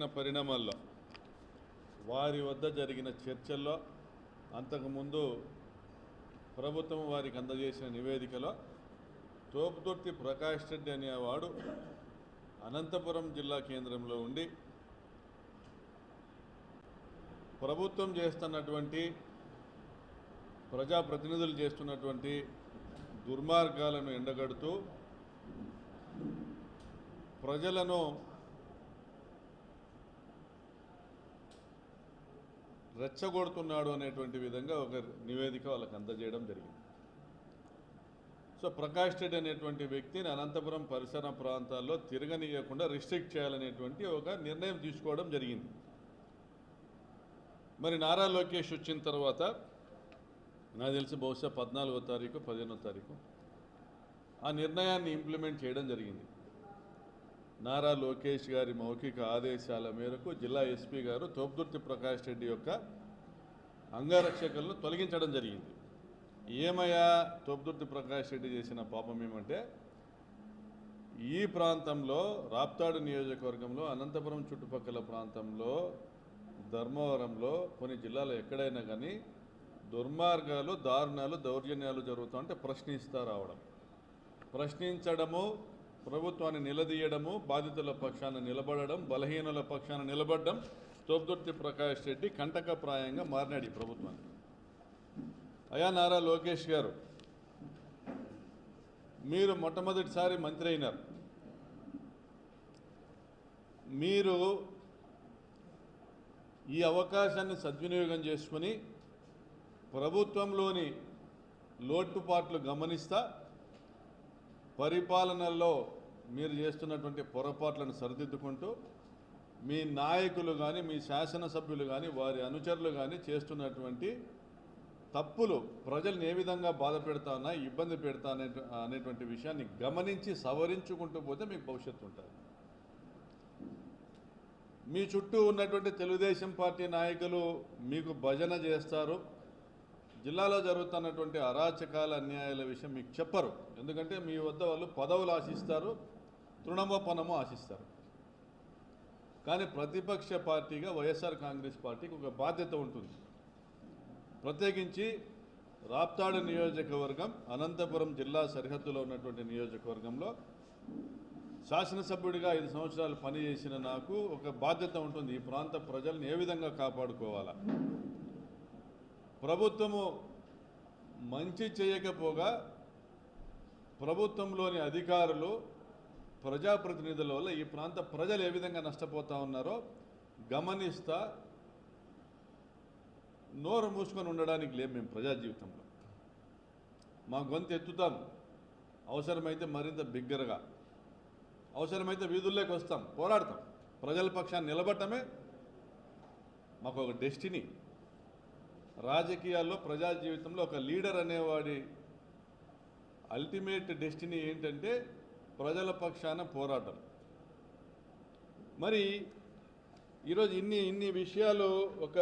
జరిగిన పరిణామాల్లో వారి వద్ద జరిగిన చర్చల్లో అంతకుముందు ప్రభుత్వం వారికి అందజేసిన నివేదికలో తోపుదుర్తి ప్రకాష్ రెడ్డి అనేవాడు అనంతపురం జిల్లా కేంద్రంలో ఉండి ప్రభుత్వం చేస్తున్నటువంటి ప్రజాప్రతినిధులు చేస్తున్నటువంటి దుర్మార్గాలను ఎండగడుతూ ప్రజలను రెచ్చగొడుతున్నాడు అనేటువంటి విధంగా ఒక నివేదిక వాళ్ళకి అందజేయడం జరిగింది. సో ప్రకాష్ రెడ్డి అనేటువంటి వ్యక్తిని అనంతపురం పరిసర ప్రాంతాల్లో తిరగనీయకుండా రిస్ట్రిక్ట్ చేయాలనేటువంటి ఒక నిర్ణయం తీసుకోవడం జరిగింది. మరి నారా లోకేష్ వచ్చిన తర్వాత నాకు తెలిసి బహుశా 14వ తారీఖు 15వ తారీఖు ఆ నిర్ణయాన్ని ఇంప్లిమెంట్ చేయడం జరిగింది. నారా లోకేష్ గారి మౌఖిక ఆదేశాల మేరకు జిల్లా ఎస్పీ గారు తోపుదుర్తి ప్రకాష్ రెడ్డి యొక్క అంగరక్షకులను తొలగించడం జరిగింది. ఏమయ్యా తోపుదుర్తి ప్రకాష్ రెడ్డి చేసిన పాపం ఏమంటే ఈ ప్రాంతంలో రాప్తాడు నియోజకవర్గంలో అనంతపురం చుట్టుపక్కల ప్రాంతంలో ధర్మవరంలో కొన్ని జిల్లాలో ఎక్కడైనా కానీ దుర్మార్గాలు దారుణాలు దౌర్జన్యాలు జరుగుతుంటే ప్రశ్నిస్తూ రావడం, ప్రశ్నించడము, ప్రభుత్వాన్ని నిలదీయడము, బాధితుల పక్షాన నిలబడడం, బలహీనుల పక్షాన నిలబడడం తోపుదుర్తి ప్రకాష్ రెడ్డి కంటకప్రాయంగా మారినాడు ఈ ప్రభుత్వానికి. అయా నారా లోకేష్ గారు, మీరు మొట్టమొదటిసారి మంత్రి అయినారు. మీరు ఈ అవకాశాన్ని సద్వినియోగం చేసుకుని ప్రభుత్వంలోని లోటుపాట్లు గమనిస్తా పరిపాలనలో మీరు చేస్తున్నటువంటి పొరపాట్లను సరిదిద్దుకుంటూ మీ నాయకులు కానీ మీ శాసనసభ్యులు కానీ వారి అనుచరులు కానీ చేస్తున్నటువంటి తప్పులు ప్రజల్ని ఏ విధంగా బాధ పెడతా ఉన్నా ఇబ్బంది పెడతా అనేటువంటి విషయాన్ని గమనించి సవరించుకుంటూ పోతే మీకు భవిష్యత్తు ఉంటుంది. మీ చుట్టూ ఉన్నటువంటి తెలుగుదేశం పార్టీ నాయకులు మీకు భజన చేస్తారు, జిల్లాలో జరుగుతున్నటువంటి అరాచకాల అన్యాయాల విషయం మీకు చెప్పరు. ఎందుకంటే మీ వద్ద వాళ్ళు పదవులు ఆశిస్తారు, తృణమోపనము ఆశిస్తారు. కానీ ప్రతిపక్ష పార్టీగా వైఎస్ఆర్ కాంగ్రెస్ పార్టీకి ఒక బాధ్యత ఉంటుంది. ప్రత్యేకించి రాప్తాడు నియోజకవర్గం అనంతపురం జిల్లా సరిహద్దులో ఉన్నటువంటి నియోజకవర్గంలో శాసనసభ్యుడిగా 5 సంవత్సరాలు పనిచేసిన నాకు ఒక బాధ్యత ఉంటుంది. ఈ ప్రాంత ప్రజల్ని ఏ విధంగా కాపాడుకోవాలా, ప్రభుత్వము మంచి చేయకపోగా ప్రభుత్వంలోని అధికారులు ప్రజాప్రతినిధుల వల్ల ఈ ప్రాంత ప్రజలు ఏ విధంగా నష్టపోతూ ఉన్నారో గమనిస్తా నోరు మూసుకొని ఉండడానికి లేము. మేము ప్రజా జీవితంలో మా గొంతు ఎత్తుతాం, అవసరమైతే మరింత బిగ్గరగా, అవసరమైతే వీధుల్లోకి వస్తాం, పోరాడతాం. ప్రజల పక్షాన్ని నిలబడటమే మాకు ఒక డెస్టినీ. రాజకీయాల్లో ప్రజా జీవితంలో ఒక లీడర్ అనేవాడి అల్టిమేట్ డెస్టినీ ఏంటంటే ప్రజల పక్షాన పోరాటం. మరి ఈరోజు ఇన్ని విషయాలు ఒక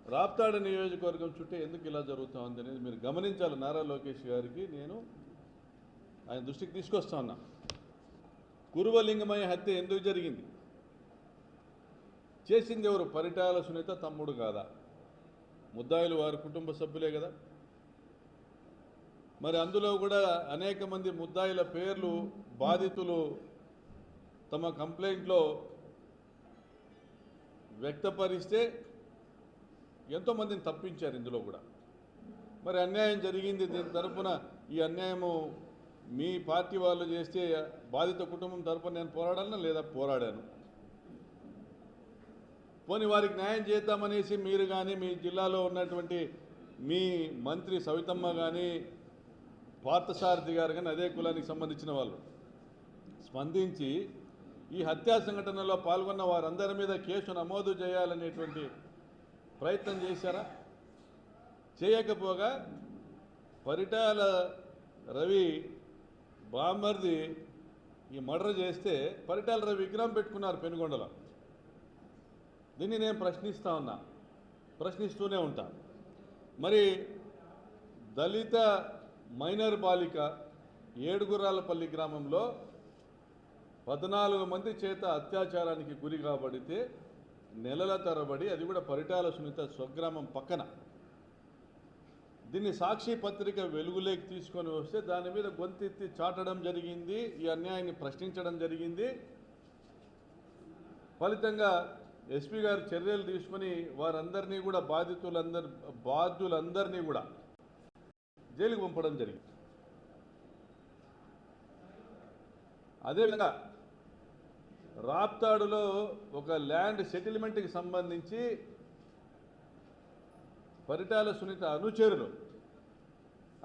రాప్తాడు నియోజకవర్గం చుట్టూ ఎందుకు ఇలా జరుగుతూ ఉంది అనేది మీరు గమనించాలి. నారా లోకేష్ గారికి నేను ఆయన దృష్టికి తీసుకొస్తా ఉన్నా. కురువలింగమయ్య హత్య ఎందుకు జరిగింది? చేసింది ఎవరు? పరిటాల సునీత తమ్ముడు కాదా? ముద్దాయిలు వారి కుటుంబ సభ్యులే కదా. మరి అందులో కూడా అనేక మంది ముద్దాయిల పేర్లు బాధితులు తమ కంప్లైంట్లో వ్యక్తపరిస్తే ఎంతోమందిని తప్పించారు ఇందులో కూడా. మరి అన్యాయం జరిగింది, దీని తరఫున ఈ అన్యాయము మీ పార్టీ వాళ్ళు చేస్తే బాధిత కుటుంబం తరఫున నేను పోరాడాను లేదా పోరాడాను. పోనీ వారికి న్యాయం చేద్దామనేసి మీరు కానీ మీ జిల్లాలో ఉన్నటువంటి మీ మంత్రి సవితమ్మ కానీ పార్థసారథి గారు కానీ అదే కులానికి సంబంధించిన వాళ్ళు స్పందించి ఈ హత్యా సంఘటనలో పాల్గొన్న వారందరి మీద కేసు నమోదు చేయాలనేటువంటి ప్రయత్నం చేశారా? చేయకపోగా పరిటాల రవి బామర్ది ఈ మర్డర్ చేస్తే పరిటాల రవి విగ్రహం పెట్టుకున్నారు పెనుగొండలో. దీన్ని నేను ప్రశ్నిస్తూనే ఉంటా. మరి దళిత మైనర్ బాలిక ఏడుగురాలపల్లి గ్రామంలో 14 మంది చేత అత్యాచారానికి గురి కాబడితే నెలల తరబడి, అది కూడా పరిటాల సునీత స్వగ్రామం పక్కన, దీన్ని సాక్షి పత్రిక వెలుగులోకి తీసుకొని వస్తే దాని మీద గొంతెత్తి చాటడం జరిగింది, ఈ అన్యాయాన్ని ప్రశ్నించడం జరిగింది. ఫలితంగా ఎస్పీ గారు చర్యలు తీసుకొని వారందరినీ కూడా బాధ్యులందరినీ కూడా జైలుకు పంపడం జరిగింది. అదేవిధంగా రాప్తాడులో ఒక ల్యాండ్ సెటిల్మెంట్కి సంబంధించి పరిటాల సునీత అనుచరులు,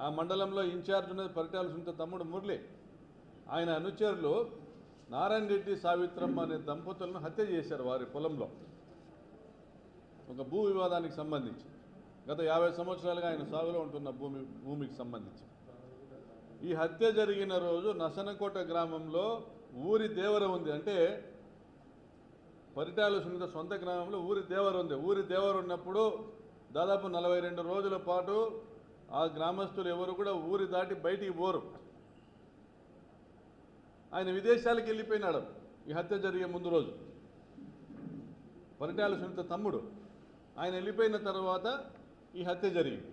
ఆ మండలంలో ఇన్ఛార్జ్ ఉన్నది పరిటాల సునీత తమ్ముడు మురళి, ఆయన అనుచరులు నారాయణ రెడ్డి సావిత్రమ్మ అనే దంపతులను హత్య చేశారు వారి పొలంలో, ఒక భూ వివాదానికి సంబంధించి. గత 50 సంవత్సరాలుగా ఆయన సాగులో ఉంటున్న భూమికి సంబంధించి ఈ హత్య జరిగిన రోజు నసనకోట గ్రామంలో ఊరి దేవర ఉంది. అంటే పరిటాల సునీత సొంత గ్రామంలో ఊరి దేవర ఉంది. ఊరి దేవర ఉన్నప్పుడు దాదాపు 42 రోజుల పాటు ఆ గ్రామస్తులు ఎవరు కూడా ఊరి దాటి బయటికి పోరు. ఆయన విదేశాలకు వెళ్ళిపోయినాడు ఈ హత్య జరిగే ముందు రోజు. పరిటాల సునీత తమ్ముడు ఆయన వెళ్ళిపోయిన తర్వాత ఈ హత్య జరిగింది.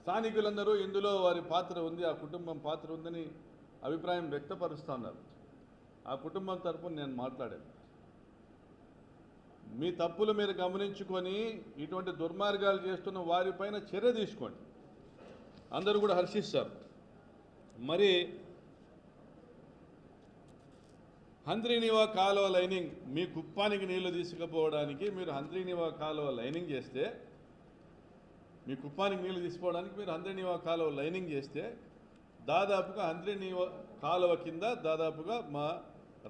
స్థానికులందరూ ఇందులో వారి పాత్ర ఉంది, ఆ కుటుంబం పాత్ర ఉందని అభిప్రాయం వ్యక్తపరుస్తున్నారు. ఆ కుటుంబం తరపున నేను మాట్లాడాను. మీ తప్పులు మీరు గమనించుకొని ఇటువంటి దుర్మార్గాలు చేస్తున్న వారిపైన చర్య తీసుకోండి, అందరూ కూడా హర్షిస్తారు. మరి హంద్రీనివా కాలువ లైనింగ్, మీ కుప్పానికి నీళ్లు తీసుకుపోవడానికి మీరు హంద్రీనివా కాలువ లైనింగ్ చేస్తే, మీ కుప్పానికి నీళ్లు తీసుకోవడానికి మీరు హంద్రీనివా కాలువ లైనింగ్ చేస్తే దాదాపుగా హంద్రీనివా కాలువ కింద దాదాపుగా మా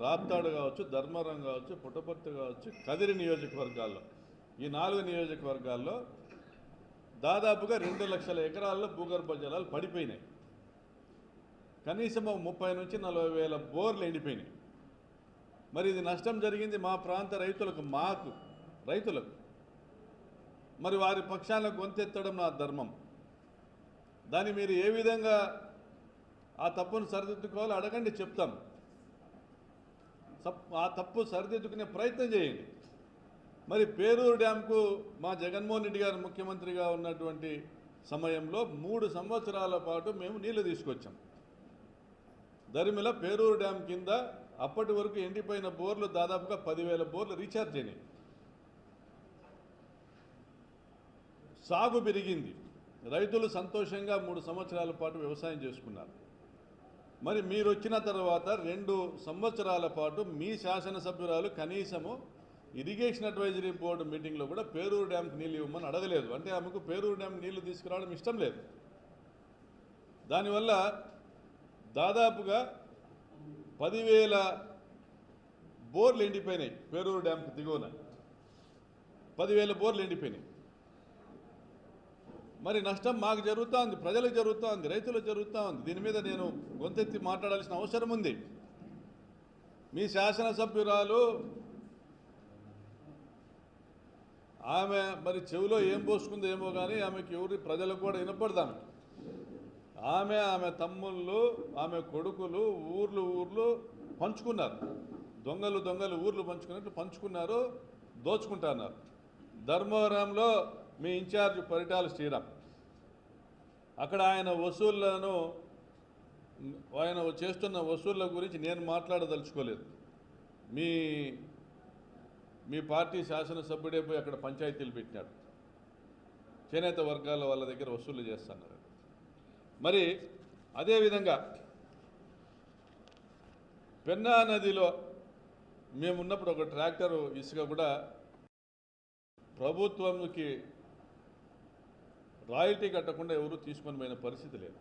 రాప్తాడు కావచ్చు, ధర్మవరం కావచ్చు, పుట్టపర్తి కావచ్చు, కదిరి నియోజకవర్గాల్లో, ఈ 4 నియోజకవర్గాల్లో దాదాపుగా 2 లక్షల ఎకరాల్లో భూగర్భ జలాలు పడిపోయినాయి. కనీసం 30 నుంచి 40 వేల బోర్లు ఎండిపోయినాయి. మరి ఇది నష్టం జరిగింది మా ప్రాంత రైతులకు, మాకు రైతులకు. మరి వారి పక్షాన గొంతెత్తడం నా ధర్మం. దాన్ని మీరు ఏ విధంగా ఆ తప్పును సరిదిద్దుకోవాలో అడగండి, చెప్తాం. ఆ తప్పు సరిదిద్దుకునే ప్రయత్నం చేయండి. మరి పేరూరు డ్యాంకు మా జగన్మోహన్ రెడ్డి గారు ముఖ్యమంత్రిగా ఉన్నటువంటి సమయంలో 3 సంవత్సరాల పాటు మేము నీళ్లు తీసుకొచ్చాం. దరిమిల పేరూరు డ్యామ్ కింద అప్పటి వరకు ఎండిపోయిన బోర్లు దాదాపుగా 10,000 బోర్లు రీఛార్జ్ అయినాయి. సాగు పెరిగింది, రైతులు సంతోషంగా 3 సంవత్సరాల పాటు వ్యవసాయం చేసుకున్నారు. మరి మీరు వచ్చిన తర్వాత 2 సంవత్సరాల పాటు మీ శాసనసభ్యురాలు కనీసము ఇరిగేషన్ అడ్వైజరీ బోర్డు మీటింగ్లో కూడా పేరూరు డ్యాంకి నీళ్ళు ఇవ్వమని అడగలేదు. అంటే ఆమెకు పేరూరు డ్యామ్ నీళ్లు తీసుకురావడం ఇష్టం లేదు. దానివల్ల దాదాపుగా 10,000 బోర్లు ఎండిపోయినాయి. పేరూరు డ్యాంకు దిగువన 10,000 బోర్లు ఎండిపోయినాయి. మరి నష్టం మాకు జరుగుతూ ఉంది, ప్రజలకు జరుగుతూ ఉంది, రైతులకు జరుగుతూ ఉంది. దీని మీద నేను గొంతెత్తి మాట్లాడాల్సిన అవసరం ఉంది. మీ శాసనసభ్యురాలు ఆమె మరి చెవిలో ఏం పోసుకుందో ఏమో కానీ ఆమెకి ఎవరి ప్రజలకు కూడా వినపడదాం. ఆమె తమ్ముళ్ళు, ఆమె కొడుకులు ఊర్లు పంచుకున్నారు. దొంగలు ఊర్లు పంచుకున్నట్టు పంచుకున్నారు, దోచుకుంటున్నారు. ధర్మవరంలో మీ ఇన్ఛార్జ్ పరిటాల శ్రీరామ్, అక్కడ ఆయన చేస్తున్న వసూళ్ల గురించి నేను మాట్లాడదలుచుకోలేదు. మీ పార్టీ శాసనసభ్యుడే పోయి అక్కడ పంచాయతీలు పెట్టినాడు. చేనేత వర్గాల వాళ్ళ దగ్గర వసూళ్లు చేస్తున్నారు. మరి అదేవిధంగా పెన్నా నదిలో మేమున్నప్పుడు ఒక ట్రాక్టరు ఇసుక కూడా ప్రభుత్వంకి రాయల్టీ కట్టకుండా ఎవరు తీసుకొని పోయిన పరిస్థితి లేదు.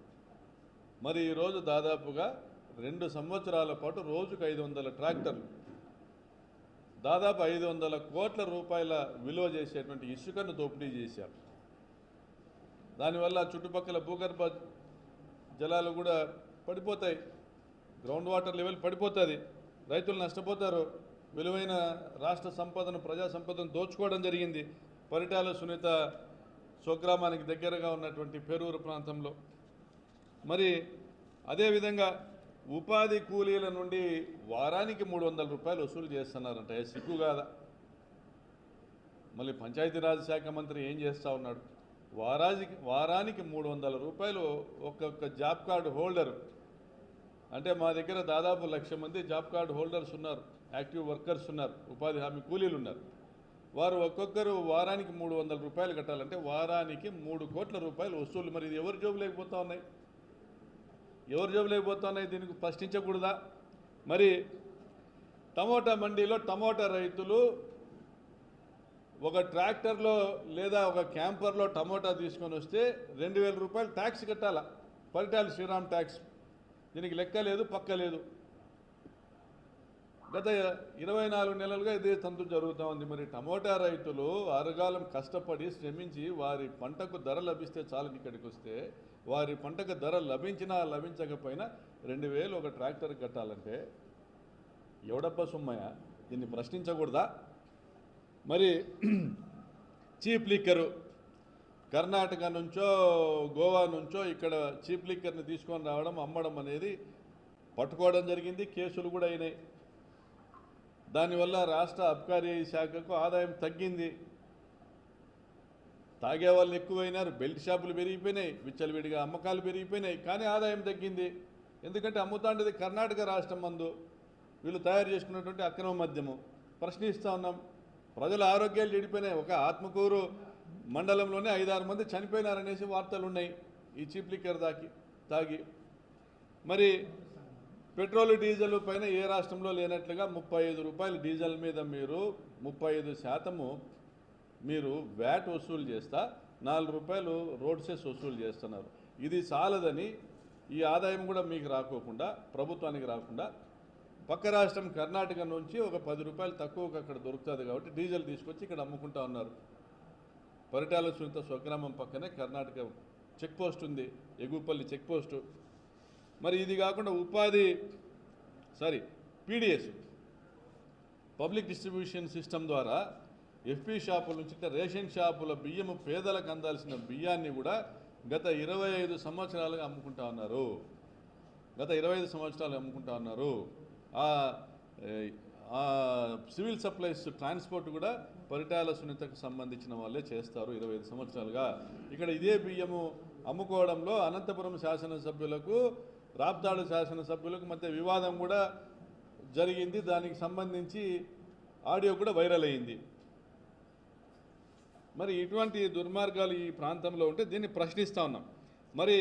మరి ఈరోజు దాదాపుగా 2 సంవత్సరాల పాటు రోజుకు 500 ట్రాక్టర్లు, దాదాపు 500 కోట్ల రూపాయల విలువ చేసేటువంటి ఇసుకను దోపిడీ చేశారు. దానివల్ల చుట్టుపక్కల భూగర్భ జలాలు కూడా పడిపోతాయి, గ్రౌండ్ వాటర్ లెవెల్ పడిపోతుంది, రైతులు నష్టపోతారు. విలువైన రాష్ట్ర సంపదను, ప్రజా సంపదను దోచుకోవడం జరిగింది పరిటాల సునీత స్వగ్రామానికి దగ్గరగా ఉన్నటువంటి పేరూరు ప్రాంతంలో. మరి అదేవిధంగా ఉపాధి కూలీల నుండి వారానికి 300 రూపాయలు వసూలు చేస్తున్నారంట. సిగ్గు కాదా? మళ్ళీ పంచాయతీరాజ్ శాఖ మంత్రి ఏం చేస్తూ ఉన్నాడు? వారానికి 300 రూపాయలు ఒక్కొక్క జాబ్ కార్డు హోల్డరు. అంటే మా దగ్గర దాదాపు 1,00,000 మంది జాబ్ కార్డు హోల్డర్స్ ఉన్నారు, యాక్టివ్ వర్కర్స్ ఉన్నారు, ఉపాధి హామీ కూలీలు ఉన్నారు. వారు ఒక్కొక్కరు వారానికి 300 రూపాయలు కట్టాలంటే వారానికి 3 కోట్ల రూపాయలు వసూలు. మరి ఇది ఎవరి జోబు లేకపోతా ఉన్నాయి? ఎవరి జోబు లేకపోతా ఉన్నాయి? దీనికి ప్రశ్నించకూడదా? మరి టమోటా మండీలో టమోటా రైతులు ఒక ట్రాక్టర్లో లేదా ఒక క్యాంపర్లో టమోటా తీసుకొని వస్తే 2,000 రూపాయలు ట్యాక్స్ కట్టాలా, పరిటాల శ్రీరామ్ ట్యాక్స్. దీనికి లెక్క లేదు, పక్క లేదు. గత 24 నెలలుగా ఇదే తంతు జరుగుతూ ఉంది. మరి టమోటా రైతులు అరగాలం కష్టపడి శ్రమించి వారి పంటకు ధర లభిస్తే చాలని ఇక్కడికి వస్తే, వారి పంటకు ధర లభించినా లభించకపోయినా 2,000 ఒక ట్రాక్టర్ కట్టాలంటే ఎవడబ్బా సుమ్మయ్య? దీన్ని ప్రశ్నించకూడదా? మరి చీప్ లిక్కరు కర్ణాటక నుంచో గోవా నుంచో ఇక్కడ చీప్ లిక్కర్ని తీసుకొని రావడం, అమ్మడం అనేది పట్టుకోవడం జరిగింది. కేసులు కూడా అయినాయి. దానివల్ల రాష్ట్ర అబ్కారీ శాఖకు ఆదాయం తగ్గింది. తాగే వాళ్ళు ఎక్కువైనారు, బెల్ట్ షాపులు పెరిగిపోయినాయి, విచ్చలవిడిగా అమ్మకాలు పెరిగిపోయినాయి. కానీ ఆదాయం తగ్గింది. ఎందుకంటే అమ్ముతాండేది కర్ణాటక రాష్ట్రం మందు, వీళ్ళు తయారు చేసుకున్నటువంటి అక్రమ మద్యము. ప్రశ్నిస్తూ ఉన్నాం. ప్రజల ఆరోగ్యాలు చెడిపోయినాయి. ఒక ఆత్మకూరు మండలంలోనే 5-6 మంది చనిపోయినారనేసి వార్తలు ఉన్నాయి ఈ చీప్ లిక్కర్ తాగి. మరి పెట్రోల్ డీజిల్ పైన ఏ రాష్ట్రంలో లేనట్లుగా 35 రూపాయలు డీజిల్ మీద మీరు 35% మీరు వ్యాట్ వసూలు చేస్తా 4 రూపాయలు రోడ్ సెస్ వసూలు చేస్తున్నారు. ఇది చాలదని ఈ ఆదాయం కూడా మీకు రాకోకుండా, ప్రభుత్వానికి రాకుండా, పక్క రాష్ట్రం కర్ణాటక నుంచి ఒక 10 రూపాయలు తక్కువకు అక్కడ దొరుకుతుంది కాబట్టి డీజిల్ తీసుకొచ్చి ఇక్కడ అమ్ముకుంటా ఉన్నారు. పరిటాల సునీత స్వగ్రామం పక్కనే కర్ణాటక చెక్ పోస్ట్ ఉంది, ఎగుపల్లి చెక్ పోస్టు. మరి ఇది కాకుండా పీడిఎస్ పబ్లిక్ డిస్ట్రిబ్యూషన్ సిస్టమ్ ద్వారా ఎఫ్పి షాపుల నుంచి రేషన్ షాపుల బియ్యము పేదలకు అందాల్సిన బియ్యాన్ని కూడా గత 25 సంవత్సరాలుగా అమ్ముకుంటా ఉన్నారు. సివిల్ సప్లైస్ ట్రాన్స్పోర్ట్ కూడా పరిటాల సునీతకు సంబంధించిన వాళ్ళే చేస్తారు 25 సంవత్సరాలుగా. ఇక్కడ ఇదే బియ్యము అమ్ముకోవడంలో అనంతపురం శాసనసభ్యులకు, రాప్తాడు శాసనసభ్యులకు మధ్య వివాదం కూడా జరిగింది. దానికి సంబంధించి ఆడియో కూడా వైరల్ అయింది. మరి ఇటువంటి దుర్మార్గాలు ఈ ప్రాంతంలో ఉంటే దీన్ని ప్రశ్నిస్తూ ఉన్నాం. మరి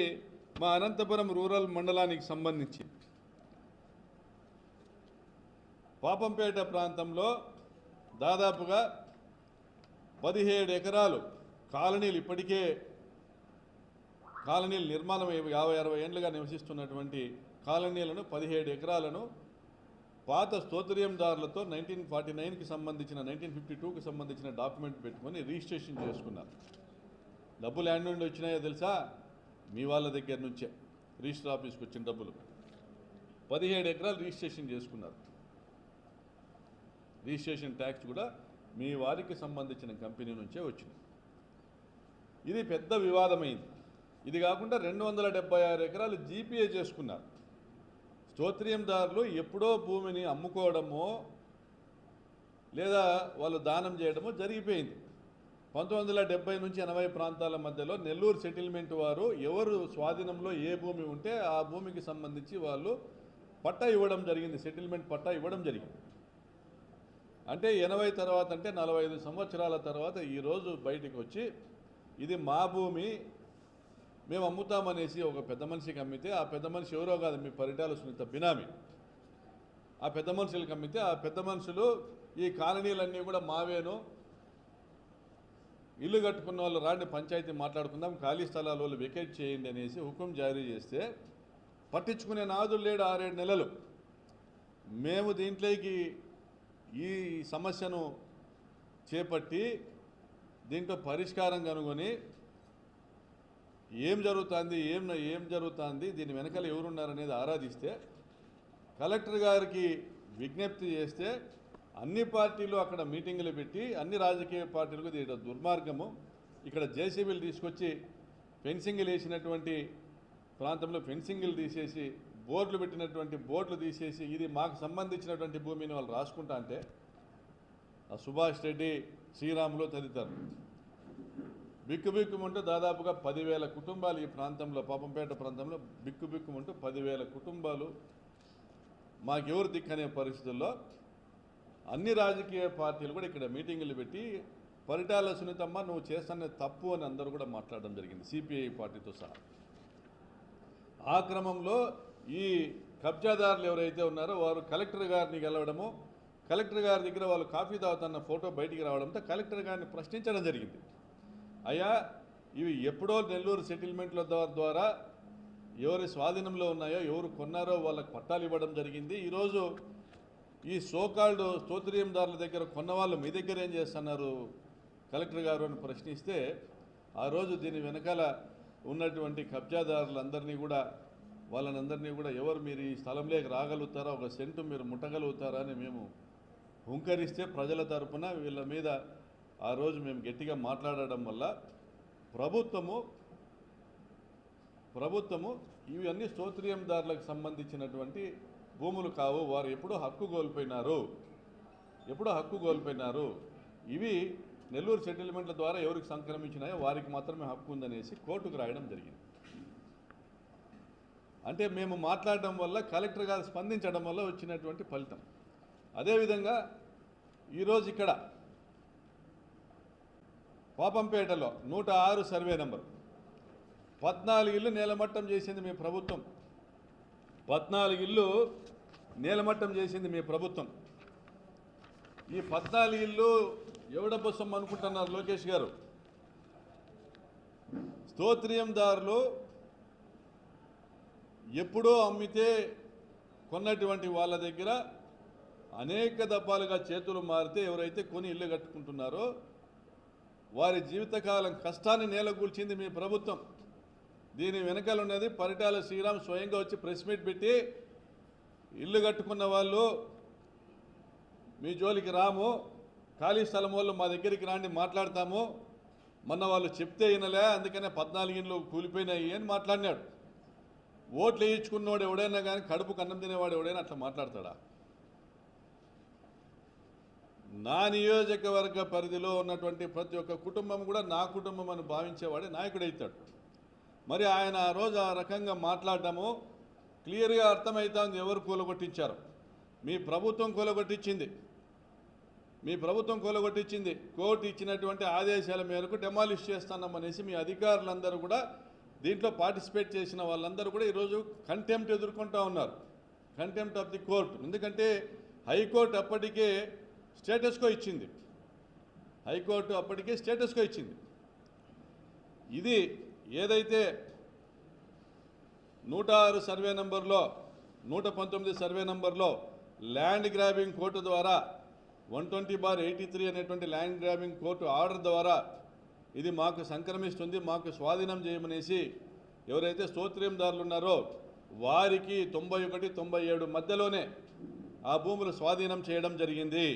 మా అనంతపురం రూరల్ మండలానికి సంబంధించి పాపంపేట ప్రాంతంలో దాదాపుగా 17 ఎకరాలు కాలనీలు, ఇప్పటికే కాలనీలు నిర్మాణం 50-60 ఏళ్ళుగా నివసిస్తున్నటువంటి కాలనీలను 17 ఎకరాలను పాత స్తోత్రయందారులతో 1949కి సంబంధించిన 1952కి సంబంధించిన డాక్యుమెంట్ పెట్టుకొని రిజిస్ట్రేషన్ చేసుకున్నారు. డబ్బులు ఎక్కడి నుండి వచ్చినాయో తెలుసా? మీ వాళ్ళ దగ్గర నుంచే రిజిస్టర్ ఆఫీస్కి వచ్చిన డబ్బులు. 17 ఎకరాలు రిజిస్ట్రేషన్ చేసుకున్నారు. రిజిస్ట్రేషన్ ట్యాక్స్ కూడా మీ వారికి సంబంధించిన కంపెనీ నుంచే వచ్చింది. ఇది పెద్ద వివాదమైంది. ఇది కాకుండా 276 ఎకరాలు జీపీఏ చేసుకున్నారు. స్తోత్రయందారులు ఎప్పుడో భూమిని అమ్ముకోవడమో లేదా వాళ్ళు దానం చేయడమో జరిగిపోయింది. 1970 నుంచి 80 ప్రాంతాల మధ్యలో నెల్లూరు సెటిల్మెంట్ వారు ఎవరు స్వాధీనంలో ఏ భూమి ఉంటే ఆ భూమికి సంబంధించి వాళ్ళు పట్టా ఇవ్వడం జరిగింది, సెటిల్మెంట్ పట్టా ఇవ్వడం జరిగింది. అంటే 80 తర్వాత, అంటే 45 సంవత్సరాల తర్వాత ఈరోజు బయటికి వచ్చి ఇది మా భూమి, మేము అమ్ముతామనేసి ఒక పెద్ద మనిషికి అమ్మితే, ఆ పెద్ద మనిషి ఎవరో కాదు, మీ పరిటాల సునీత బినామీ. ఆ పెద్ద మనుషులకు అమ్మితే ఆ పెద్ద మనుషులు ఈ కాలనీలన్నీ కూడా మావేను, ఇల్లు కట్టుకున్న వాళ్ళు రాండి పంచాయతీ మాట్లాడుకుందాం, ఖాళీ స్థలాల వాళ్ళు వెకేట్ చేయండి అనేసి హుకుం జారీ చేస్తే పట్టించుకునే నాదులు లేడు 6-7 నెలలు. మేము దీంట్లోకి ఈ సమస్యను చేపట్టి దీంట్లో పరిష్కారం కనుగొని ఏం జరుగుతుంది, దీని వెనకాల ఎవరున్నారనేది ఆరాధిస్తే, కలెక్టర్ గారికి విజ్ఞప్తి చేస్తే అన్ని పార్టీలు అక్కడ మీటింగులు పెట్టి, అన్ని రాజకీయ పార్టీలకు ఇది దుర్మార్గము, ఇక్కడ జేసీబీలు తీసుకొచ్చి ఫెన్సింగ్లు వేసినటువంటి ప్రాంతంలో ఫెన్సింగ్లు తీసేసి బోర్డులు పెట్టినటువంటి బోర్డులు తీసేసి ఇది మాకు సంబంధించినటువంటి భూమిని వాళ్ళు రాసుకుంటా అంటే ఆ సుభాష్ రెడ్డి, శ్రీరాములు తదితరులు బిక్కుబిక్కుమంటూ దాదాపుగా 10,000 కుటుంబాలు ఈ ప్రాంతంలో, పాపంపేట ప్రాంతంలో బిక్కుబిక్కుమంటూ 10,000 కుటుంబాలు మాకెవరు దిక్కనే పరిస్థితుల్లో అన్ని రాజకీయ పార్టీలు కూడా ఇక్కడ మీటింగులు పెట్టి పరిటాల సునీతమ్మ నువ్వు చేస్తున్న తప్పు అని అందరూ కూడా మాట్లాడడం జరిగింది, సిపిఐ పార్టీతో సహా. ఆ క్రమంలో ఈ కబ్జాదారులు ఎవరైతే ఉన్నారో వారు కలెక్టర్ గారిని గెలవడము, కలెక్టర్ గారి దగ్గర వాళ్ళు కాఫీ తాగుతున్న ఫోటో బయటికి రావడంతో కలెక్టర్ గారిని ప్రశ్నించడం జరిగింది. అయ్యా, ఇవి ఎప్పుడో నెల్లూరు సెటిల్మెంట్ల ద్వారా ఎవరి స్వాధీనంలో ఉన్నాయో, ఎవరు కొన్నారో వాళ్ళకి పట్టాలు ఇవ్వడం జరిగింది. ఈరోజు ఈ సోకాల్డ్ స్తోత్రీయందారుల దగ్గర కొన్నవాళ్ళు మీ దగ్గర ఏం చేస్తున్నారు కలెక్టర్ గారు అని ప్రశ్నిస్తే, ఆ రోజు దీని వెనకాల ఉన్నటువంటి కబ్జాదారులందరినీ కూడా వాళ్ళనందరినీ కూడా ఎవరు మీరు ఈ స్థలంలోకి రాగలుగుతారా, ఒక సెంటు మీరు ముట్టగలుగుతారా అని మేము హుంకరిస్తే ప్రజల తరపున వీళ్ళ మీద ఆ రోజు మేము గట్టిగా మాట్లాడడం వల్ల ప్రభుత్వము ఇవన్నీ స్తోత్రీయందారులకు సంబంధించినటువంటి భూములు కావు, వారు ఎప్పుడో హక్కు కోల్పోయినారు, ఇవి నెల్లూరు సెటిల్మెంట్ల ద్వారా ఎవరికి సంక్రమించినాయో వారికి మాత్రమే హక్కు ఉందనేసి కోర్టుకు రాయడం జరిగింది. అంటే మేము మాట్లాడడం వల్ల కలెక్టర్ గారు స్పందించడం వల్ల వచ్చినటువంటి ఫలితం. అదేవిధంగా ఈరోజు ఇక్కడ పాపంపేటలో 106 సర్వే నెంబర్ 14 ఇళ్ళు నేలమట్టం చేసింది మీ ప్రభుత్వం. 14 ఇళ్ళు నేలమట్టం చేసింది మీ ప్రభుత్వం. ఈ 14 ఇళ్ళు ఎవడ బొస్సం అనుకుంటున్నారు లోకేష్ గారు? స్తోత్రీయందారులు ఎప్పుడో అమ్మితే కొన్నటువంటి వాళ్ళ దగ్గర అనేక దఫాలుగా చేతులు మారితే ఎవరైతే కొని ఇల్లు కట్టుకుంటున్నారో వారి జీవితకాలం కష్టాన్ని నేలకూల్చింది మీ ప్రభుత్వం. దీని వెనకాల ఉన్నది పరిటాల శ్రీరామ్ స్వయంగా వచ్చి ప్రెస్ మీట్ పెట్టి ఇల్లు కట్టుకున్న వాళ్ళు మీ జోలికి రాము, ఖాళీ స్థలం వాళ్ళు మా దగ్గరికి రాండి మాట్లాడతాము, మొన్న వాళ్ళు చెప్తే వినలే అందుకనే 14 ఇండ్లు కూలిపోయినాయి అని మాట్లాడినాడు. ఓట్లు వేయించుకున్నవాడు ఎవడైనా కానీ కడుపుకు అన్నం తినేవాడు ఎవడైనా అట్లా మాట్లాడతాడా? నా నియోజకవర్గ పరిధిలో ఉన్నటువంటి ప్రతి ఒక్క కుటుంబం కూడా నా కుటుంబం అని భావించేవాడే నాయకుడైతాడు. మరి ఆయన ఆ రోజు ఆ రకంగా మాట్లాడడము క్లియర్గా అర్థమవుతుంది ఎవరు కూలగొట్టించారు. మీ ప్రభుత్వం కూలగొట్టించింది. కోర్టు ఇచ్చినటువంటి ఆదేశాల మేరకు డెమాలిష్ చేస్తున్నామనేసి మీ అధికారులందరూ కూడా దీంట్లో పార్టిసిపేట్ చేసిన వాళ్ళందరూ కూడా ఈరోజు కంటెంప్ట్ ఎదుర్కొంటూ ఉన్నారు, కంటెంప్ట్ ఆఫ్ ది కోర్టు. ఎందుకంటే హైకోర్టు అప్పటికే స్టేటస్కో ఇచ్చింది, ఇది ఏదైతే 106 సర్వే నెంబర్లో 119 సర్వే నెంబర్లో ల్యాండ్ గ్రాబింగ్ కోర్టు ద్వారా 120/83 అనేటువంటి ల్యాండ్ గ్రాబింగ్ కోర్టు ఆర్డర్ ద్వారా ఇది మాకు సంక్రమిస్తుంది, మాకు స్వాధీనం చేయమనేసి ఎవరైతే స్తోత్రీయందారులు ఉన్నారో వారికి 91, 97 మధ్యలోనే ఆ భూములు స్వాధీనం చేయడం జరిగింది.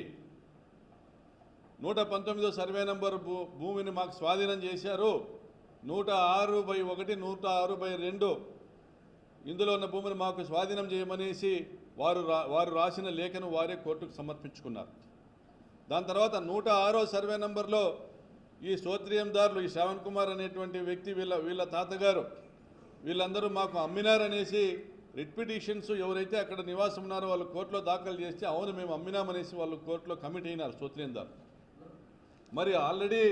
119 సర్వే నెంబర్ భూమిని మాకు స్వాధీనం చేశారు. 106/1, 106/2 ఇందులో ఉన్న భూమిని మాకు స్వాధీనం చేయమనేసి వారు రాసిన లేఖను వారే కోర్టుకు సమర్పించుకున్నారు. దాని తర్వాత 106వ సర్వే నెంబర్లో ఈ స్తోత్రీయందారులు, ఈ శ్రవణ్ కుమార్ అనేటువంటి వ్యక్తి వీళ్ళ తాతగారు వీళ్ళందరూ మాకు అమ్మినారనేసి రిట్ పిటిషన్స్ ఎవరైతే అక్కడ నివాసం ఉన్నారో వాళ్ళు కోర్టులో దాఖలు చేస్తే అవును మేము అమ్మినామనేసి వాళ్ళు కోర్టులో కమిట్ అయినారు స్తోత్రీయందారులు. మరి ఆల్రెడీ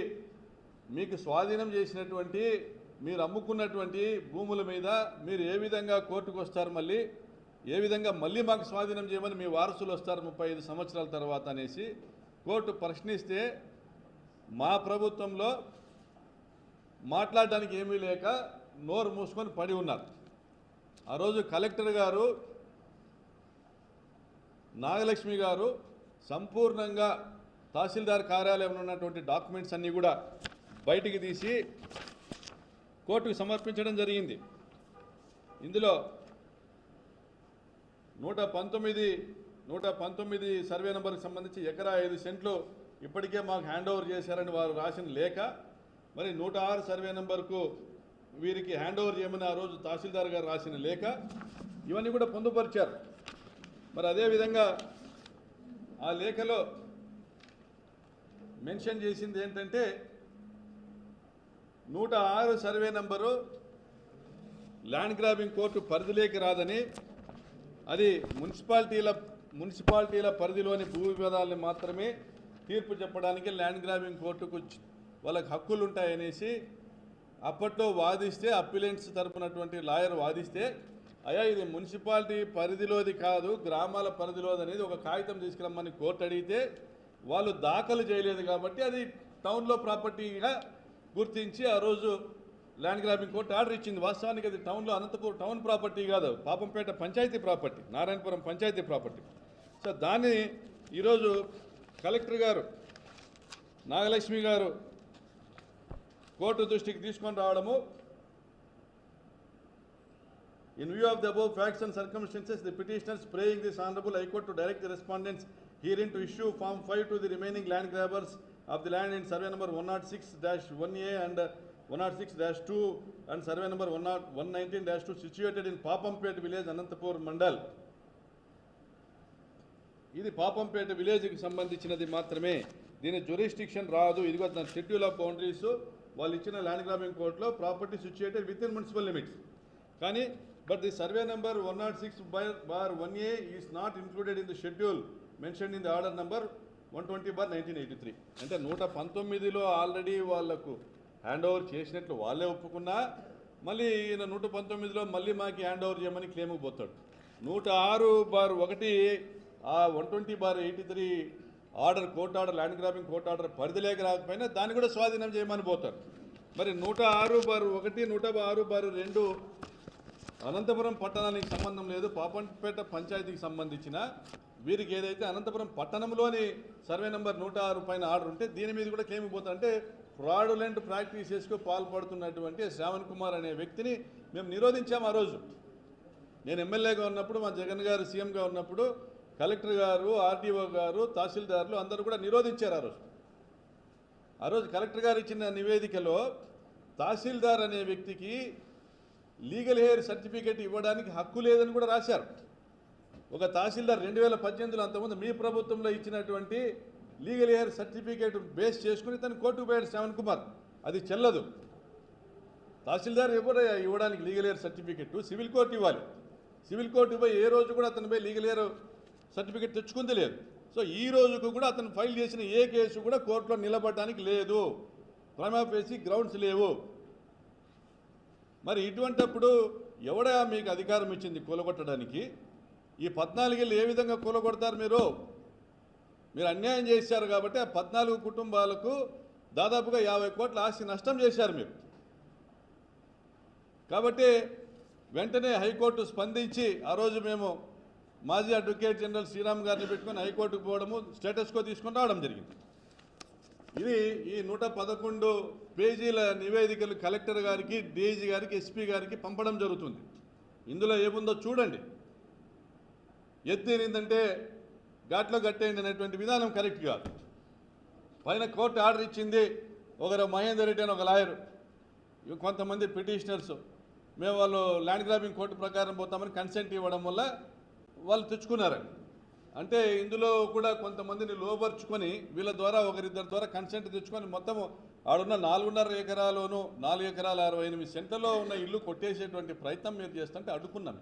మీకు స్వాధీనం చేసినటువంటి మీరు అమ్ముకున్నటువంటి భూముల మీద మీరు ఏ విధంగా కోర్టుకు వస్తారు, ఏ విధంగా మళ్ళీ మాకు స్వాధీనం చేయమని మీ వారసులు వస్తారు 35 సంవత్సరాల తర్వాత అనేసి కోర్టు ప్రశ్నిస్తే మా ప్రభుత్వంలో మాట్లాడడానికి ఏమీ లేక నోరు మూసుకొని పడి ఉన్నారు. ఆ రోజు కలెక్టర్ గారు నాగలక్ష్మి గారు సంపూర్ణంగా తహసీల్దార్ కార్యాలయంలో ఉన్నటువంటి డాక్యుమెంట్స్ అన్నీ కూడా బయటికి తీసి కోర్టుకు సమర్పించడం జరిగింది. ఇందులో 119 సర్వే నెంబర్కి సంబంధించి ఎకరా 5 సెంట్లు ఇప్పటికే మాకు హ్యాండ్ ఓవర్ చేశారని వారు రాసిన లేఖ, మరి 106 సర్వే నెంబర్కు వీరికి హ్యాండ్ ఓవర్ చేయమని ఆ రోజు తహసీల్దార్ గారు రాసిన లేఖ, ఇవన్నీ కూడా పొందుపరిచారు. మరి అదేవిధంగా ఆ లేఖలో మెన్షన్ చేసింది ఏంటంటే 106 survey number land grabbing court పరిధిలోకి రాదని, అది మున్సిపాలిటీల పరిధిలోని భూ వివాదాలను మాత్రమే తీర్పు చెప్పడానికి ల్యాండ్ గ్రాబింగ్ కోర్టుకు వాళ్ళకి హక్కులు ఉంటాయనేసి అప్పట్లో వాదిస్తే, అప్పిలెంట్స్ తరపునటువంటి లాయర్ వాదిస్తే, అయ్యా ఇది మున్సిపాలిటీ పరిధిలోది కాదు, గ్రామాల పరిధిలోది అనేది ఒక కాగితం తీసుకురమ్మని కోర్టు అడిగితే వాళ్ళు దాఖలు చేయలేదు కాబట్టి అది టౌన్లో ప్రాపర్టీగా గుర్తించి ఆ రోజు ల్యాండ్ గ్రాబింగ్ కోర్టు ఆర్డర్ ఇచ్చింది. వాస్తవానికి అది టౌన్లో అనంతపురం టౌన్ ప్రాపర్టీ కాదు, Papampeta panchayat property, Narayanapuram panchayat property. So దాన్ని ఈరోజు కలెక్టర్ గారు నాగలక్ష్మి గారు కోర్టు దృష్టికి తీసుకొని రావడము, in view of the above facts and circumstances, the petitioners praying this Honorable High Court to direct the respondents herein to issue Form 5 to the remaining land grabbers of the land in survey number 106-1A and 106-2 and survey number 119-2 situated in Papampet village, Anantapur Mandal. ఇది పాపంపేట విలేజ్కి సంబంధించినది మాత్రమే, దీని jurisdiction రాదు. ఇదిగో దాని schedule of boundaries వాళ్ళు ఇచ్చిన ల్యాండ్ గ్రాబింగ్ కోర్టులో property situated within municipal limits. కానీ but the survey number 106/1A is not included in the schedule mention in the order number 120/1983. అంటే 119లో ఆల్రెడీ వాళ్లకు హ్యాండ్ ఓవర్ చేసినట్లు వాళ్ళే ఒప్పుకున్నా, మళ్ళీ ఈయన 119లో మళ్ళీ మాకు హ్యాండ్ ఓవర్ చేయమని క్లెయిమ్కి పోతాడు. 106/1 ఆ 120/83 order, court order, land grabbing court order పరిధిలోకి రాకపోయినా దాన్ని కూడా స్వాధీనం చేయమని పోతారు. మరి 106/1, 106/2 అనంతపురం పట్టణానికి సంబంధం లేదు, పాపంపేట పంచాయతీకి సంబంధించిన వీరికి ఏదైతే అనంతపురం పట్టణంలోని సర్వే నెంబర్ 106 పైన ఆర్డర్ ఉంటే దీని మీద కూడా క్లెయిమ్ పోతారు. అంటే ఫ్రాడులెంట్ ప్రాక్టీసెస్కు పాల్పడుతున్నటువంటి శ్రావణ్ కుమార్ అనే వ్యక్తిని మేము నిరోధించాము. ఆ రోజు నేను ఎమ్మెల్యేగా ఉన్నప్పుడు, మా జగన్ గారు సీఎంగా ఉన్నప్పుడు కలెక్టర్ గారు, ఆర్డీఓ గారు, తహసీల్దార్లు అందరూ కూడా నిరోధించారు. ఆ రోజు కలెక్టర్ గారు ఇచ్చిన నివేదికలో తహసీల్దార్ అనే వ్యక్తికి లీగల్ హెయిర్ సర్టిఫికేట్ ఇవ్వడానికి హక్కు లేదని కూడా రాశారు. ఒక తహసీల్దార్ 2018లో అంతకుముందు మీ ప్రభుత్వంలో ఇచ్చినటువంటి లీగల్ హెయిర్ సర్టిఫికేట్ బేస్ చేసుకుని తను కోర్టుకు పోయాడు శ్రావణ్ కుమార్. అది చెల్లదు. తహసీల్దార్ ఇవ్వడానికి legal heir certificate civil court ఇవ్వాలి. సివిల్ కోర్టు పోయి ఏ రోజు కూడా అతను పోయి లీగల్ హెయిర్ సర్టిఫికేట్ తెచ్చుకుంది లేదు. సో ఈ రోజుకు కూడా అతను ఫైల్ చేసిన ఏ కేసు కూడా కోర్టులో నిలబడడానికి లేదు, ప్రైమా ఫేసి గ్రౌండ్స్ లేవు. మరి ఇటువంటప్పుడు ఎవడా మీకు అధికారం ఇచ్చింది కూలగొట్టడానికి? ఈ 14 ఏళ్ళు ఏ విధంగా కూలగొడతారు? మీరు అన్యాయం చేశారు కాబట్టి ఆ 14 కుటుంబాలకు దాదాపుగా 50 కోట్ల ఆస్తి నష్టం చేశారు మీరు. కాబట్టి వెంటనే హైకోర్టు స్పందించి ఆ రోజు మేము మాజీ అడ్వకేట్ జనరల్ శ్రీరామ్ గారిని పెట్టుకొని హైకోర్టుకు పోవడము, స్టేటస్ కో తీసుకొని రావడం జరిగింది. ఇది ఈ 111 పేజీల నివేదికలు కలెక్టర్ గారికి, డీఐజీ గారికి, ఎస్పీ గారికి పంపడం జరుగుతుంది. ఇందులో ఏముందో చూడండి. ఎత్తేనిందంటే ఘాట్లో కట్టేయండి అనేటువంటి విధానం కరెక్ట్ కాదు. పైన కోర్టు ఆర్డర్ ఇచ్చింది, ఒకరు మహేందర్ రెడ్డి అని ఒక లాయరు, కొంతమంది పిటిషనర్స్ మేము వాళ్ళు ల్యాండ్ గ్రాబింగ్ కోర్టు ప్రకారం పోతామని కన్సెంట్ ఇవ్వడం వల్ల వాళ్ళు తెచ్చుకున్నారండి. అంటే ఇందులో కూడా కొంతమందిని లోపరుచుకొని వీళ్ళ ద్వారా ఒకరిద్దరి ద్వారా కన్సెంట్ తెచ్చుకొని మొత్తం ఆడున్న 4.5 ఎకరాలోనూ 4 ఎకరాల 68 సెంట్లలో ఉన్న ఇల్లు కొట్టేసేటువంటి ప్రయత్నం మీరు చేస్తుంటే అడ్డుకున్నాం.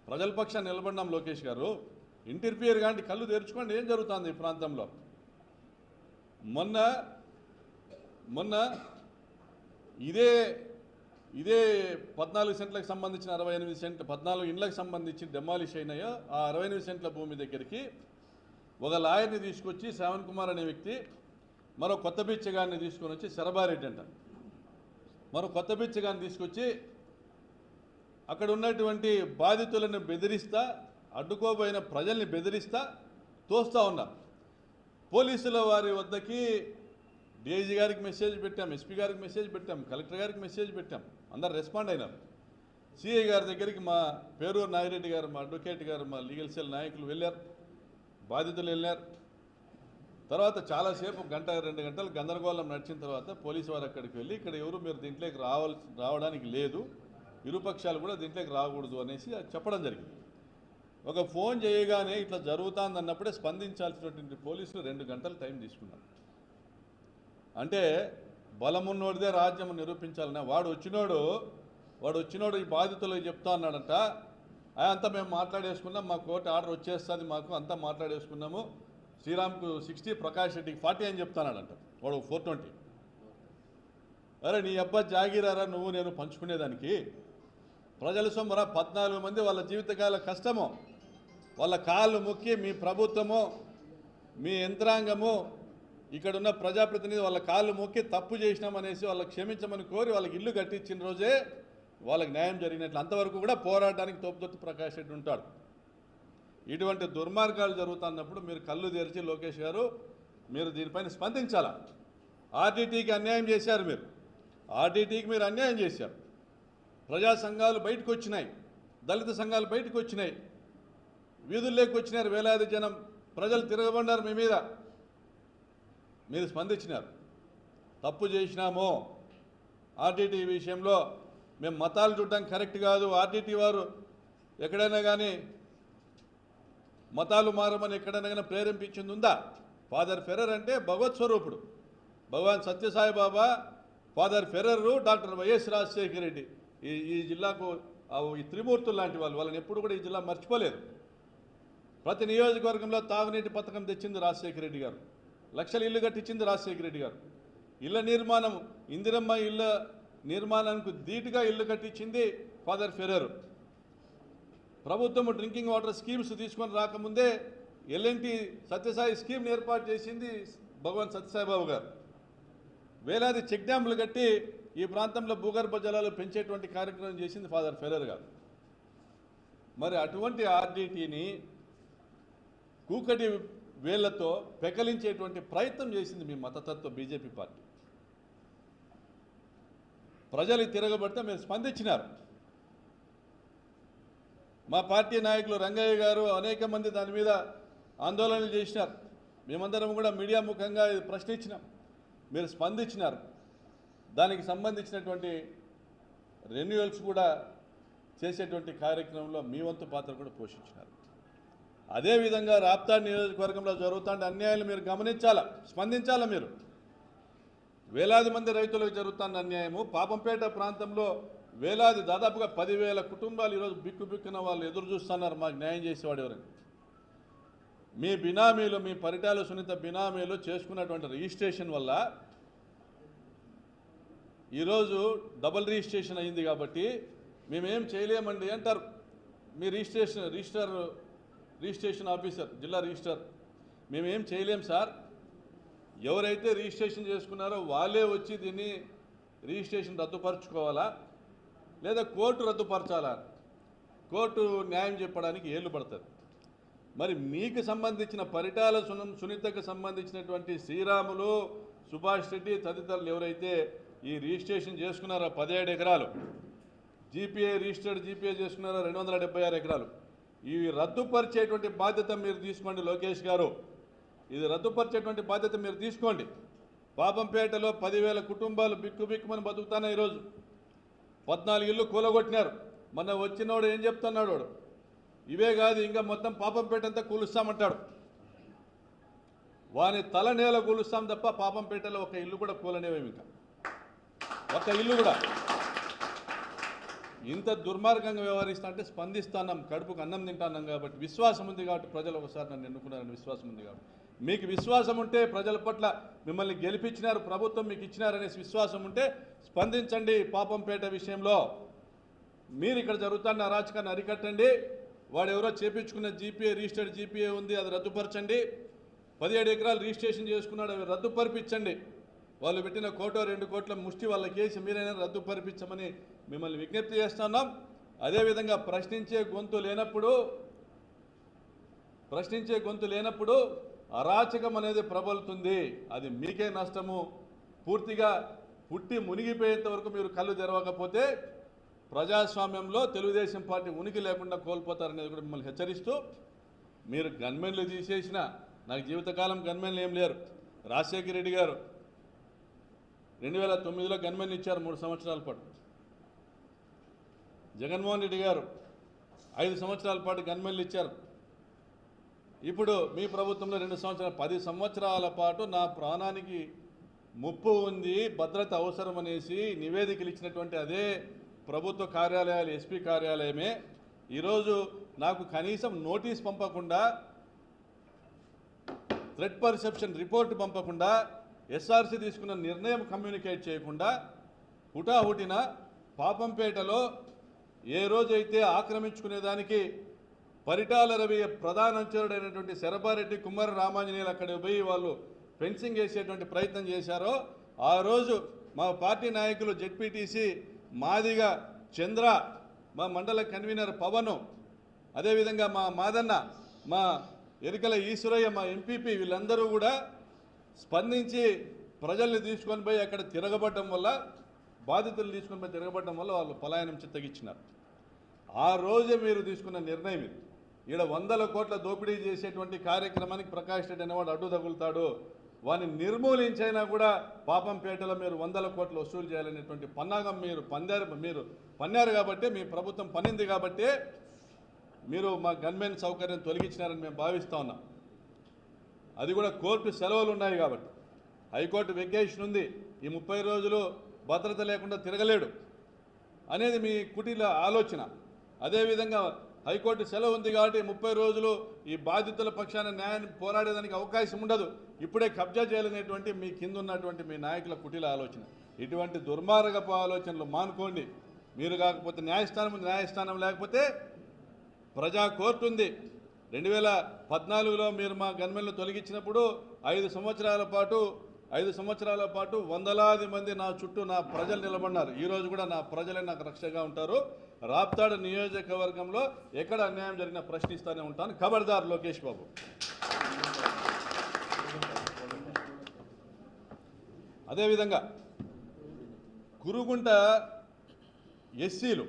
ప్రజల పక్షాన్ని నిలబడినాం. లోకేష్ గారు ఇంటర్ఫియర్ కాండి, కళ్ళు తెరుచుకోండి ఏం జరుగుతుంది ఈ ప్రాంతంలో. మొన్న ఇదే 14 సెంట్లకు సంబంధించిన 68 సెంట్లు 14 ఇండ్లకు సంబంధించి డెమాలిష్ అయినాయో ఆ 68 సెంట్ల భూమి దగ్గరికి ఒక లాయర్ని తీసుకొచ్చి శ్రావణ్ కుమార్ అనే వ్యక్తి మరో కొత్త బిచ్చగాన్ని తీసుకొని వచ్చి శరబారెడ్డి అంట మరో కొత్త బిచ్చగాన్ని తీసుకొచ్చి అక్కడ ఉన్నటువంటి బాధితులను బెదిరిస్తా, అడ్డుకోబోయిన ప్రజల్ని బెదిరిస్తా తోస్తూ ఉన్నారు. పోలీసుల వారి వద్దకి డీఐజీ గారికి మెసేజ్ పెట్టాం, ఎస్పీ గారికి మెసేజ్ పెట్టాం, కలెక్టర్ గారికి మెసేజ్ పెట్టాం, అందరు రెస్పాండ్ అయినారు. సిఐ గారి దగ్గరికి మా పేరూరు నాగిరెడ్డి గారు, మా అడ్వకేట్ గారు, మా లీగల్ సెల్ నాయకులు వెళ్ళారు, బాధితులు వెళ్ళారు. తర్వాత చాలాసేపు 1-2 గంటలు గందరగోళం నడిచిన తర్వాత పోలీసు వారు అక్కడికి వెళ్ళి ఇక్కడ ఎవరు మీరు దీంట్లోకి రావడానికి లేదు, ఇరుపక్షాలు కూడా దీంట్లోకి రాకూడదు అనేసి చెప్పడం జరిగింది. ఒక ఫోన్ చేయగానే ఇట్లా జరుగుతుంది అన్నప్పుడే స్పందించాల్సినటువంటి పోలీసులు 2 గంటలు టైం తీసుకున్నారు. అంటే బలమున్నోడిదే రాజ్యం నిరూపించాలనే వాడు వచ్చినోడు ఈ బాధితులకు చెప్తా అన్నాడంట. అంతా మేము మాట్లాడేసుకున్నాం, మా కోర్టు ఆర్డర్ వచ్చేస్తుంది, మాకు అంతా మాట్లాడేసుకున్నాము, శ్రీరామ్కు 60 ప్రకాష్ రెడ్డికి 40 అని చెప్తాన్నాడంట. వాడు 420. అరే నీ అబ్బా జాగీరారా నువ్వు నేను పంచుకునేదానికి? ప్రజల సొమ్మరా 14 మంది వాళ్ళ జీవితకాల కష్టము, వాళ్ళ కాళ్ళు మొక్కి మీ ప్రభుత్వము మీ యంత్రాంగము ఇక్కడున్న ప్రజాప్రతినిధి వాళ్ళ కాళ్ళు మొక్కి తప్పు చేసినామనేసి వాళ్ళకి క్షమించమని కోరి వాళ్ళకి ఇల్లు కట్టించిన రోజే వాళ్ళకి న్యాయం జరిగినట్లు. అంతవరకు కూడా పోరాటానికి తోపుదొత్తి ప్రకాష్ రెడ్డి ఉంటాడు. ఇటువంటి దుర్మార్గాలు జరుగుతున్నప్పుడు మీరు కళ్ళు తెరిచి లోకేష్ గారు మీరు దీనిపైన స్పందించాలా. ఆర్టీటీకి అన్యాయం చేశారు, ఆర్టీటీకి మీరు అన్యాయం చేశారు. ప్రజా సంఘాలు బయటకు వచ్చినాయి, దళిత సంఘాలు బయటకు వచ్చినాయి, వీధుల్లోకి వచ్చినారు, వేలాది జనం ప్రజలు తిరగబడ్డారు మీ మీద. మీరు స్పందించినారు. తప్పు చేసినాము ఆర్టీటీ విషయంలో, మేము మతాలు చూడటం కరెక్ట్ కాదు, ఆర్టీటీ వారు ఎక్కడైనా కానీ మతాలు మారమని ఎక్కడైనా కానీ ప్రేరేపించింది ఉందా? ఫాదర్ ఫెర్రర్ అంటే భగవత్ స్వరూపుడు, Bhagavan Sathya Sai Baba, father Ferrer, doctor YS Rajasekhara Reddy ఈ జిల్లాకు ఈ త్రిమూర్తులు లాంటి వాళ్ళని ఎప్పుడు కూడా ఈ జిల్లా మర్చిపోలేదు. ప్రతి నియోజకవర్గంలో తాగునీటి పథకం తెచ్చింది రాజశేఖర రెడ్డి గారు, లక్షల ఇల్లు కట్టించింది రాజశేఖర రెడ్డి గారు, ఇళ్ల నిర్మాణం ఇందిరమ్మ ఇళ్ల నిర్మాణానికి ధీటుగా ఇల్లు కట్టించింది ఫాదర్ ఫెర్రర్. ప్రభుత్వం డ్రింకింగ్ వాటర్ స్కీమ్స్ తీసుకొని రాకముందే ఎల్ఎన్టీ సత్యసాయి స్కీమ్ని ఏర్పాటు చేసింది భగవాన్ సత్యసాయిబాబు గారు. వేలాది చెక్ డ్యాములు కట్టి ఈ ప్రాంతంలో భూగర్భ జలాలు పెంచేటువంటి కార్యక్రమం చేసింది ఫాదర్ ఫెర్రర్ గారు. మరి అటువంటి ఆర్డీటీని కూకటి వేళ్లతో పెకలించేటువంటి ప్రయత్నం చేసింది మీ మతతత్వ బీజేపీ పార్టీ. ప్రజలు తిరగబడితే మీరు స్పందించినారు. మా పార్టీ నాయకులు రంగయ్య గారు అనేక మంది దాని మీద ఆందోళనలు చేసినారు. మేమందరం కూడా మీడియా ముఖంగా ప్రశ్నించినాం, మీరు స్పందించినారు. దానికి సంబంధించినటువంటి రెన్యువల్స్ కూడా చేసేటువంటి కార్యక్రమంలో మీ వంతు పాత్ర కూడా పోషించినారు. అదేవిధంగా రాప్తాడ్ నియోజకవర్గంలో జరుగుతున్న అన్యాయాలు మీరు గమనించాలా, స్పందించాలా. మీరు వేలాది మంది రైతులకు జరుగుతున్న అన్యాయము, పాపంపేట ప్రాంతంలో వేలాది దాదాపుగా 10,000 కుటుంబాలు ఈరోజు బిక్కున వాళ్ళు ఎదురు చూస్తున్నారు మాకు న్యాయం చేసేవాడు ఎవరని. మీ బినామీలు, మీ పరిటాల సునీత బినామీలు చేసుకున్నటువంటి రిజిస్ట్రేషన్ వల్ల ఈరోజు డబుల్ రిజిస్ట్రేషన్ అయింది కాబట్టి మేమేం చేయలేమండి అంటారు. మీ రిజిస్ట్రేషన్ ఆఫీసర్, జిల్లా రిజిస్టర్, మేమేం చేయలేం సార్, ఎవరైతే రిజిస్ట్రేషన్ చేసుకున్నారో వాళ్ళే వచ్చి దీన్ని రిజిస్ట్రేషన్ రద్దుపరచుకోవాలా లేదా కోర్టు రద్దుపరచాలా? కోర్టు న్యాయం చెప్పడానికి ఏళ్ళు పడుతుంది. మరి మీకు సంబంధించిన పరిటాల సునీతకు సంబంధించినటువంటి శ్రీరాములు, సుభాష్ రెడ్డి తదితరులు ఎవరైతే ఈ రిజిస్ట్రేషన్ చేసుకున్నారో 17 ఎకరాలు, జీపీఏ రిజిస్టర్డ్ జీపీఏ చేసుకున్నారో 276 ఎకరాలు, ఇవి రద్దుపరిచేటువంటి బాధ్యత మీరు తీసుకోండి లోకేష్ గారు. ఇది రద్దుపరిచేటువంటి బాధ్యత మీరు తీసుకోండి. పాపంపేటలో 10,000 కుటుంబాలు బిక్కుమని బతుకుతానే ఈరోజు 14 ఇళ్ళు కూలగొట్టినారు. మొన్న వచ్చినోడు ఏం చెప్తున్నాడు, వాడు ఇవే కాదు ఇంకా మొత్తం పాపంపేట అంతా కూలుస్తామంటాడు. వాని తల నేల కూలుస్తాం తప్ప పాపంపేటలో ఒక ఇల్లు కూడా కూలనేవేమి, ఇంకా ఒక ఇల్లు కూడా. ఇంత దుర్మార్గంగా వ్యవహరిస్తా అంటే స్పందిస్తున్నాం, కడుపుకు అన్నం తింటున్నాం కాబట్టి విశ్వాసం ఉంది కాబట్టి ప్రజలు ఒకసారి నన్ను ఎన్నుకున్నారని విశ్వాసం ఉంది కాబట్టి. మీకు విశ్వాసం ఉంటే ప్రజల పట్ల మిమ్మల్ని గెలిపించినారు, ప్రభుత్వం మీకు ఇచ్చినారనే విశ్వాసం ఉంటే స్పందించండి. పాపంపేట విషయంలో మీరు ఇక్కడ జరుగుతున్న అరాచకాన్ని అరికట్టండి. వాడు ఎవరో చేపించుకున్న జీపీఏ రిజిస్టర్డ్ జీపీఏ ఉంది, అది రద్దుపరచండి. 17 ఎకరాలు రిజిస్ట్రేషన్ చేసుకున్నాడు, అవి రద్దుపరిపించండి. వాళ్ళు పెట్టిన 1-2 కోట్ల ముష్టి వాళ్ళ కేసు మీరైనా రద్దుపరిపించమని మిమ్మల్ని విజ్ఞప్తి చేస్తున్నాం. అదేవిధంగా ప్రశ్నించే గొంతు లేనప్పుడు అరాచకం అనేది ప్రబలుతుంది, అది మీకే నష్టము. పూర్తిగా పుట్టి మునిగిపోయేంత వరకు మీరు కళ్ళు తెరవకపోతే ప్రజాస్వామ్యంలో తెలుగుదేశం పార్టీ ఉనికి లేకుండా కోల్పోతారనేది కూడా మిమ్మల్ని హెచ్చరిస్తూ, మీరు గన్మెన్లు తీసేసిన, నాకు జీవితకాలం గన్మెన్లు ఏం లేరు. రాజశేఖర రెడ్డి గారు 2009లో గన్మెన్ ఇచ్చారు 3 సంవత్సరాల పాటు. జగన్మోహన్ రెడ్డి గారు 5 సంవత్సరాల పాటు గన్మెన్లు ఇచ్చారు. ఇప్పుడు మీ ప్రభుత్వంలో 2 సంవత్సరాలు 10 సంవత్సరాల పాటు నా ప్రాణానికి ముప్పు ఉంది, భద్రత అవసరం అనేసి నివేదికలు ఇచ్చినటువంటి అదే ప్రభుత్వ కార్యాలయాలు ఎస్పీ కార్యాలయమే ఈరోజు నాకు కనీసం నోటీస్ పంపకుండా, థ్రెట్ పర్సెప్షన్ రిపోర్ట్ పంపకుండా, ఎస్ఆర్సీ తీసుకున్న నిర్ణయం కమ్యూనికేట్ చేయకుండా హుటాహుటిన పాపంపేటలో ఏ రోజైతే ఆక్రమించుకునేదానికి పరిటాల రవి ప్రధాన అంచరుడైనటువంటి శరభారెడ్డి కుమార రామాంజనేయులు అక్కడికి పోయి వాళ్ళు ఫెన్సింగ్ వేసేటువంటి ప్రయత్నం చేశారో ఆ రోజు మా పార్టీ నాయకులు జెడ్పీటీసీ మాదిగా చంద్ర, మా మండల కన్వీనర్ పవను, అదేవిధంగా మా మాదన్న, మా ఎరికల ఈశ్వరయ్య, మా ఎంపీపీ వీళ్ళందరూ కూడా స్పందించి ప్రజల్ని తీసుకొని పోయి అక్కడ తిరగబడడం వల్ల, బాధితులు తీసుకొని పోయి తిరగబడడం వల్ల వాళ్ళు పలాయనం చిత్తగిచ్చినారు. ఆ రోజే మీరు తీసుకున్న నిర్ణయం ఇది. ఈడ 100 కోట్ల దోపిడీ చేసేటువంటి కార్యక్రమానికి ప్రకాష్ రెడ్డి అనేవాడు అడ్డు తగులుతాడు, వాడిని నిర్మూలించైనా కూడా పాపంపేటలో మీరు 100 కోట్లు వసూలు చేయాలనేటువంటి పన్నాగం మీరు పన్నారు కాబట్టి, మీ ప్రభుత్వం పనింది కాబట్టి మీరు మా గన్మెన్ సౌకర్యం తొలగించినారని మేము భావిస్తూ ఉన్నాం. అది కూడా కోర్టు సెలవులు ఉన్నాయి కాబట్టి, హైకోర్టు వెకేషన్ ఉంది, ఈ 30 రోజులు భద్రత లేకుండా తిరగలేడు అనేది మీ కుటీల ఆలోచన. అదేవిధంగా హైకోర్టు సెలవు ఉంది కాబట్టి 30 రోజులు ఈ బాధితుల పక్షాన న్యాయాన్ని పోరాడేదానికి అవకాశం ఉండదు, ఇప్పుడే కబ్జా చేయాలనేటువంటి మీ కింద ఉన్నటువంటి మీ నాయకుల కుటీల ఆలోచన. ఇటువంటి దుర్మార్గపు ఆలోచనలు మానుకోండి. మీరు కాకపోతే న్యాయస్థానం ఉంది, న్యాయస్థానం లేకపోతే ప్రజా కోర్టు ఉంది. 2014లో మీరు మా గన్మెన్లు తొలగించినప్పుడు 5 సంవత్సరాల పాటు వందలాది మంది నా చుట్టూ నా ప్రజలు నిలబడినారు. ఈరోజు కూడా నా ప్రజలే నాకు రక్షగా ఉంటారు. రాప్తాడు నియోజకవర్గంలో ఎక్కడ అన్యాయం జరిగినా ప్రశ్నిస్తూనే ఉంటాను. ఖబర్దార్ లోకేష్ బాబు. అదేవిధంగా కురుగుంట ఎస్సీలు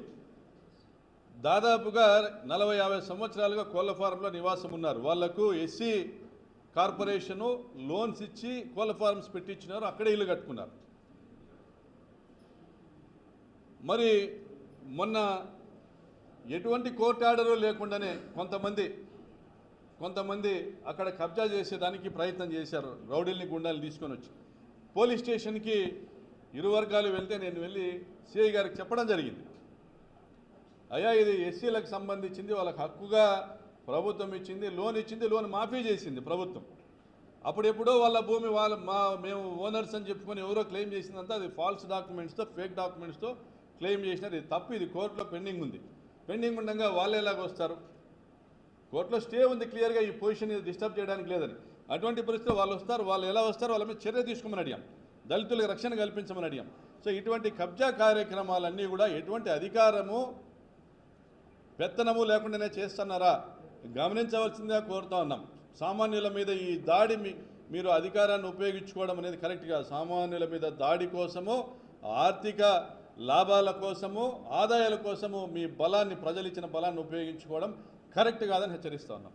దాదాపుగా 40-50 సంవత్సరాలుగా కోళ్ల ఫారంలో నివాసం ఉన్నారు. వాళ్లకు ఎస్సీ కార్పొరేషను లోన్స్ ఇచ్చి కోళ్ల ఫార్మ్స్ పెట్టించినారు, అక్కడే ఇల్లు కట్టుకున్నారు. మరి మొన్న ఎటువంటి కోర్టు ఆర్డరు లేకుండానే కొంతమంది అక్కడ కబ్జా చేసేదానికి ప్రయత్నం చేశారు. రౌడీల్ని గుండాల్ని తీసుకొని వచ్చి పోలీస్ స్టేషన్కి ఇరు వర్గాలు వెళ్తే నేను వెళ్ళి సిఐ గారికి చెప్పడం జరిగింది. అయ్యా, ఇది ఎస్సీలకు సంబంధించింది, వాళ్ళకి హక్కుగా ప్రభుత్వం ఇచ్చింది, లోన్ ఇచ్చింది, లోన్ మాఫీ చేసింది ప్రభుత్వం. అప్పుడెప్పుడో వాళ్ళ భూమి మేము ఓనర్స్ అని చెప్పుకొని ఎవరో క్లెయిమ్ చేసిందంతా అది ఫాల్స్ డాక్యుమెంట్స్తో, ఫేక్ డాక్యుమెంట్స్తో క్లెయిమ్ చేసినారు. ఇది తప్పు, ఇది కోర్టులో పెండింగ్ ఉంది. పెండింగ్ ఉండగా వాళ్ళు ఎలాగ వస్తారు? కోర్టులో స్టే ఉంది క్లియర్గా, ఈ పొజిషన్ డిస్టర్బ్ చేయడానికి లేదని. అటువంటి పరిస్థితుల్లో వాళ్ళు వస్తారు. వాళ్ళు ఎలా వస్తారో వాళ్ళ మీద చర్య తీసుకోమని అడిగాం, దళితులకు రక్షణ కల్పించమని అడిగాం. సో ఇటువంటి కబ్జా కార్యక్రమాలన్నీ కూడా ఎటువంటి అధికారము పెత్తనము లేకుండానే చేస్తున్నారా గమనించవలసిందిగా కోరుతా ఉన్నాం. సామాన్యుల మీద ఈ దాడి మీరు అధికారాన్ని ఉపయోగించుకోవడం అనేది కరెక్ట్ కాదు. సామాన్యుల మీద దాడి కోసము, ఆర్థిక లాభాల కోసము, ఆదాయాల కోసము మీ బలాన్ని, ప్రజలు ఇచ్చిన బలాన్ని ఉపయోగించుకోవడం కరెక్ట్ కాదని హెచ్చరిస్తా ఉన్నాం.